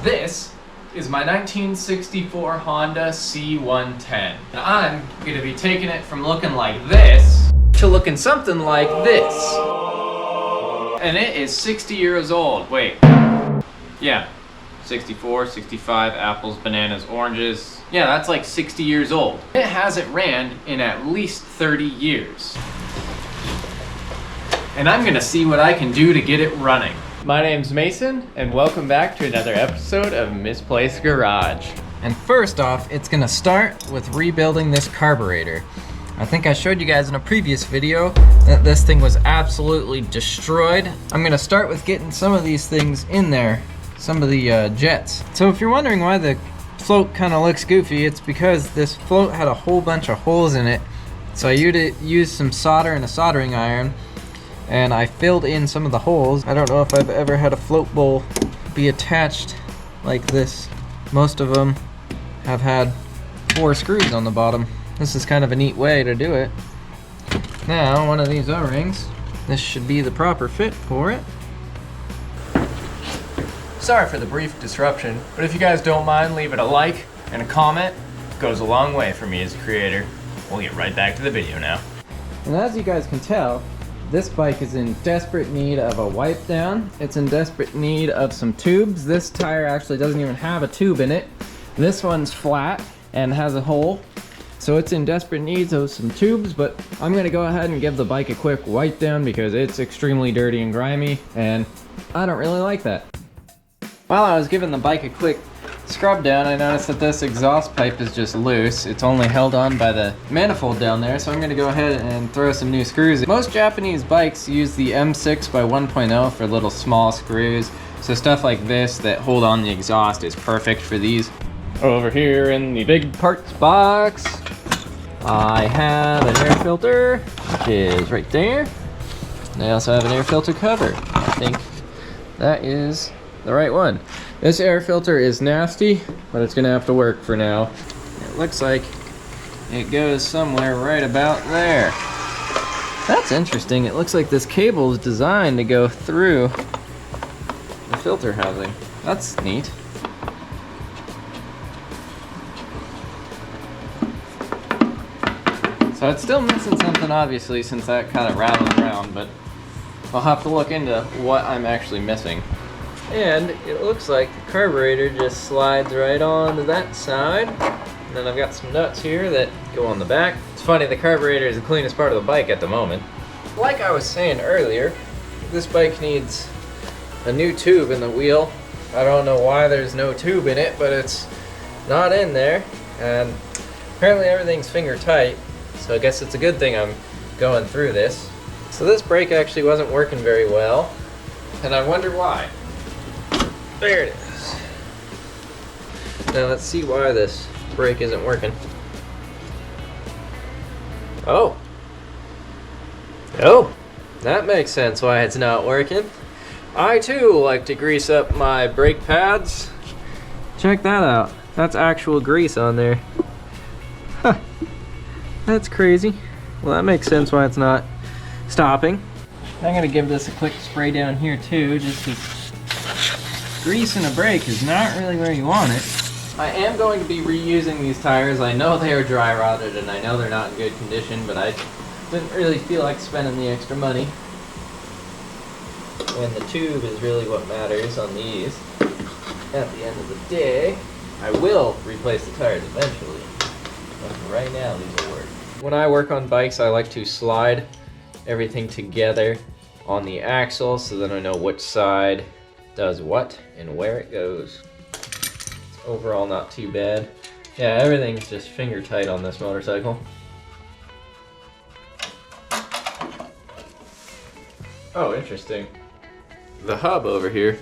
This is my 1964 Honda C110. And I'm going to be taking it from looking like this to looking something like this. And it is 60 years old. Wait. Yeah. 64, 65, apples, bananas, oranges. Yeah, that's like 60 years old. It hasn't ran in at least 30 years. And I'm gonna see what I can do to get it running. My name's Mason, and welcome back to another episode of Misplaced Garage. And first off, it's gonna start with rebuilding this carburetor. I think I showed you guys in a previous video that this thing was absolutely destroyed. I'm gonna start with getting some of these things in there, some of the jets. So if you're wondering why the float kind of looks goofy, it's because this float had a whole bunch of holes in it. So I used some solder and a soldering iron, and I filled in some of the holes. I don't know if I've ever had a float bowl be attached like this. Most of them have had 4 screws on the bottom. This is kind of a neat way to do it. Now, one of these O-rings, this should be the proper fit for it. Sorry for the brief disruption, but if you guys don't mind leaving a like and a comment, it goes a long way for me as a creator. We'll get right back to the video now. And as you guys can tell, this bike is in desperate need of a wipe down. It's in desperate need of some tubes. This tire actually doesn't even have a tube in it. This one's flat and has a hole. So it's in desperate need of some tubes, but I'm gonna go ahead and give the bike a quick wipe down because it's extremely dirty and grimy, and I don't really like that. While I was giving the bike a quick scrub down, I noticed that this exhaust pipe is just loose. It's only held on by the manifold down there, so I'm gonna go ahead and throw some new screws. Most Japanese bikes use the M6 by 1.0 for little small screws, so stuff like this that hold on the exhaust is perfect for these. Over here in the big parts box, I have an air filter, which is right there. And I also have an air filter cover. I think that is the right one. This air filter is nasty, but it's gonna have to work for now. It looks like it goes somewhere right about there. That's interesting. It looks like this cable is designed to go through the filter housing. That's neat. So it's still missing something, obviously, since that kind of rattled around, but I'll have to look into what I'm actually missing. And it looks like the carburetor just slides right onto that side. And then I've got some nuts here that go on the back. It's funny, the carburetor is the cleanest part of the bike at the moment. Like I was saying earlier, this bike needs a new tube in the wheel. I don't know why there's no tube in it, but it's not in there. And apparently everything's finger tight. So I guess it's a good thing I'm going through this. So this brake actually wasn't working very well, and I wonder why. There it is. Now let's see why this brake isn't working. Oh, that makes sense why it's not working. I too like to grease up my brake pads. Check that out. That's actual grease on there. Huh. That's crazy. Well, that makes sense why it's not stopping. I'm gonna give this a quick spray down here too, just because grease in a brake is not really where you want it. I am going to be reusing these tires. I know they are dry rotted and I know they're not in good condition, but I didn't really feel like spending the extra money. And the tube is really what matters on these. At the end of the day, I will replace the tires eventually. But for right now, these will work. When I work on bikes, I like to slide everything together on the axle so that I know which side does what and where it goes. It's overall not too bad. Yeah, everything's just finger tight on this motorcycle. Oh, interesting. The hub over here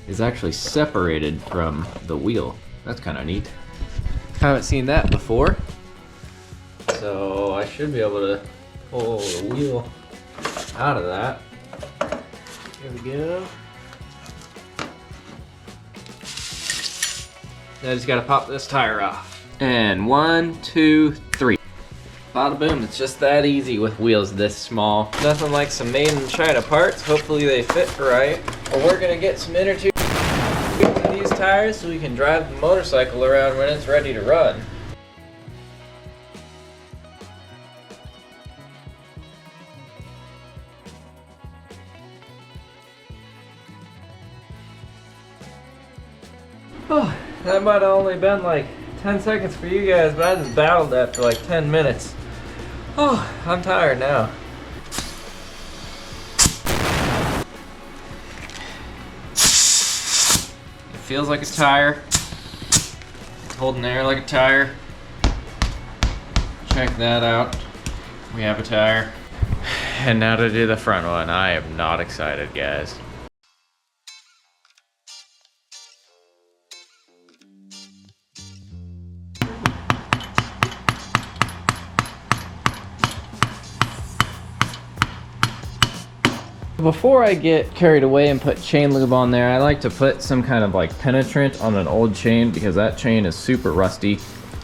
is actually separated from the wheel. That's kind of neat. Haven't seen that before. So I should be able to pull the wheel out of that. Here we go. Now I just gotta pop this tire off. And 1, 2, 3. Bada boom, it's just that easy with wheels this small. Nothing like some made in China parts. Hopefully they fit right. But we're gonna get some inner tube. fixing these tires so we can drive the motorcycle around when it's ready to run. Oh, that might have only been like 10 seconds for you guys, but I just battled that for like 10 minutes. Oh, I'm tired now. It feels like a tire. It's holding air like a tire. Check that out. We have a tire. And now to do the front one. I am not excited, guys. Before I get carried away and put chain lube on there, I like to put some kind of like penetrant on an old chain because that chain is super rusty.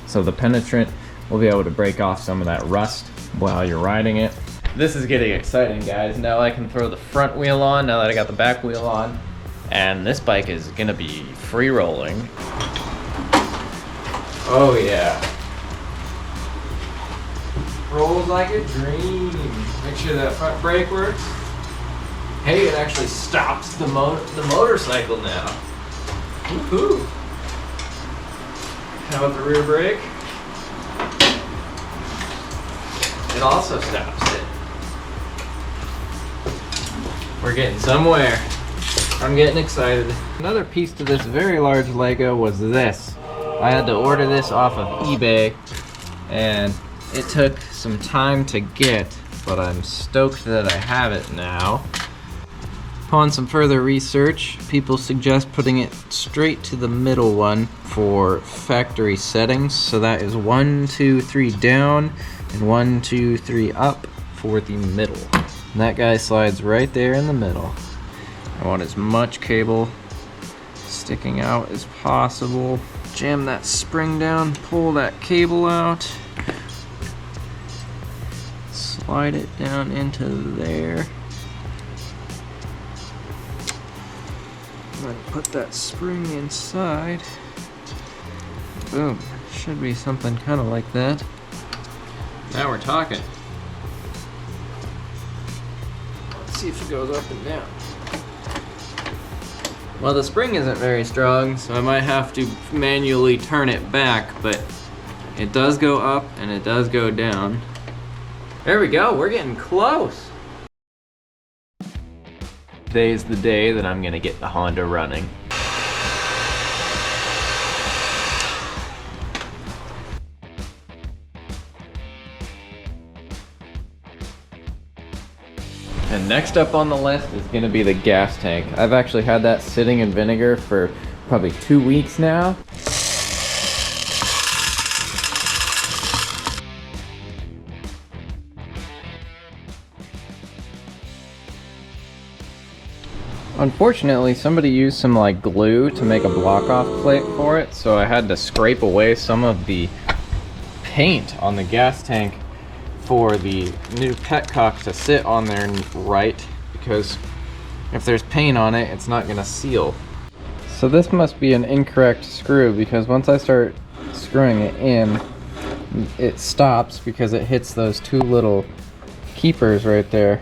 So the penetrant will be able to break off some of that rust while you're riding it. This is getting exciting, guys. Now I can throw the front wheel on now that I got the back wheel on. And this bike is gonna be free rolling. Oh yeah. Rolls like a dream. Make sure that front brake works. Hey, it actually stops the motorcycle now. Woohoo! How about the rear brake? It also stops it. We're getting somewhere. I'm getting excited. Another piece to this very large Lego was this. I had to order this off of eBay, and it took some time to get, but I'm stoked that I have it now. Upon some further research, people suggest putting it straight to the middle one for factory settings. So that is 1, 2, 3 down and 1, 2, 3 up for the middle. And that guy slides right there in the middle. I want as much cable sticking out as possible. Jam that spring down, pull that cable out. Slide it down into there. Then put that spring inside. Boom. Should be something kind of like that. Now we're talking. Let's see if it goes up and down. Well, the spring isn't very strong, so I might have to manually turn it back, but it does go up and it does go down. There we go, we're getting close. Today's the day that I'm gonna get the Honda running. And next up on the list is gonna be the gas tank. I've actually had that sitting in vinegar for probably 2 weeks now. Unfortunately, somebody used some like glue to make a block off plate for it, so I had to scrape away some of the paint on the gas tank for the new petcock to sit on there right, because if there's paint on it, it's not gonna seal. So this must be an incorrect screw, because once I start screwing it in, it stops because it hits those two little keepers right there.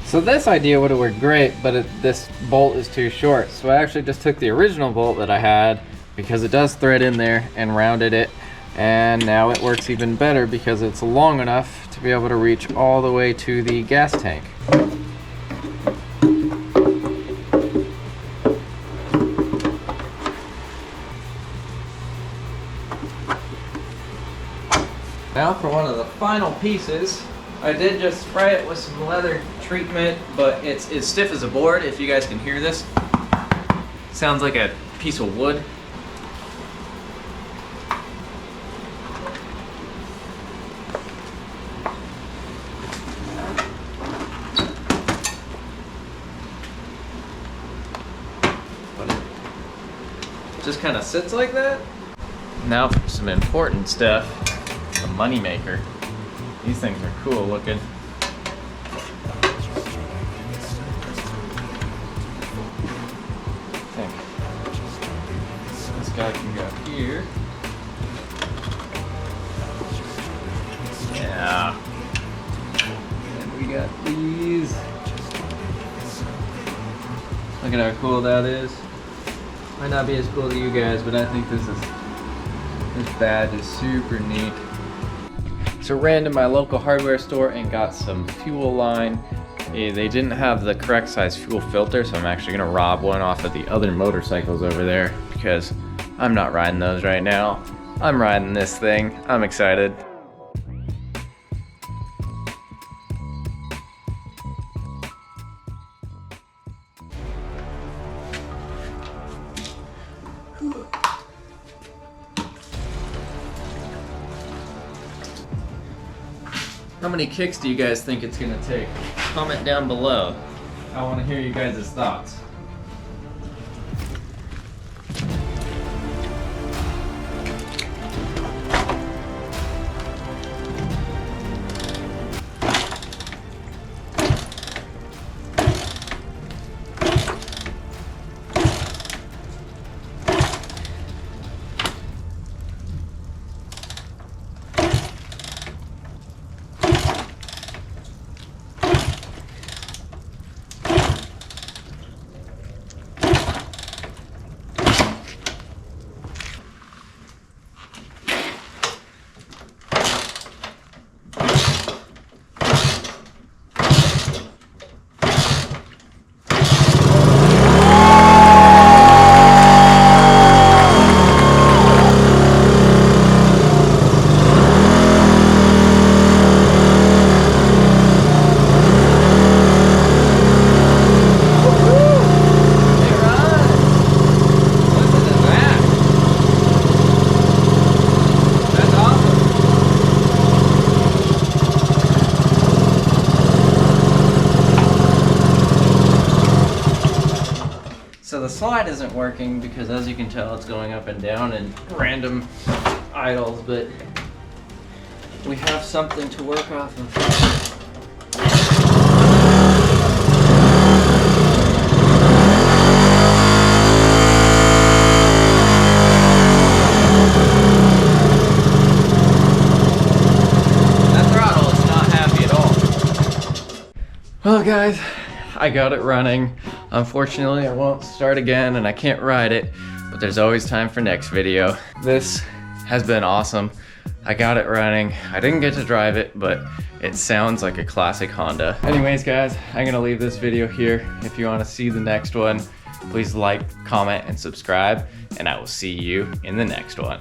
So this idea would have worked great, but this bolt is too short. So I actually just took the original bolt that I had, because it does thread in there, and rounded it. And now it works even better because it's long enough to be able to reach all the way to the gas tank. Now for one of the final pieces. I did just spray it with some leather treatment, but it's as stiff as a board, if you guys can hear this. Sounds like a piece of wood. But it just kind of sits like that. Now for some important stuff. a money maker. These things are cool looking. I think this guy can go here. Yeah. And we got these. Look at how cool that is. Might not be as cool to you guys, but I think this badge is super neat. So ran to my local hardware store and got some fuel line. They didn't have the correct size fuel filter, so I'm actually gonna rob one off of the other motorcycles over there because I'm not riding those right now. I'm riding this thing. I'm excited. How many kicks do you guys think it's gonna take? Comment down below. I want to hear you guys' thoughts. So the slide isn't working because, as you can tell, it's going up and down in random idles, but we have something to work off of. That throttle is not happy at all. Well, guys, I got it running. Unfortunately, I won't start again and I can't ride it, but there's always time for next video. This has been awesome. I got it running. I didn't get to drive it, but it sounds like a classic Honda. Anyways, guys, I'm gonna leave this video here. If you wanna see the next one, please like, comment, and subscribe, and I will see you in the next one.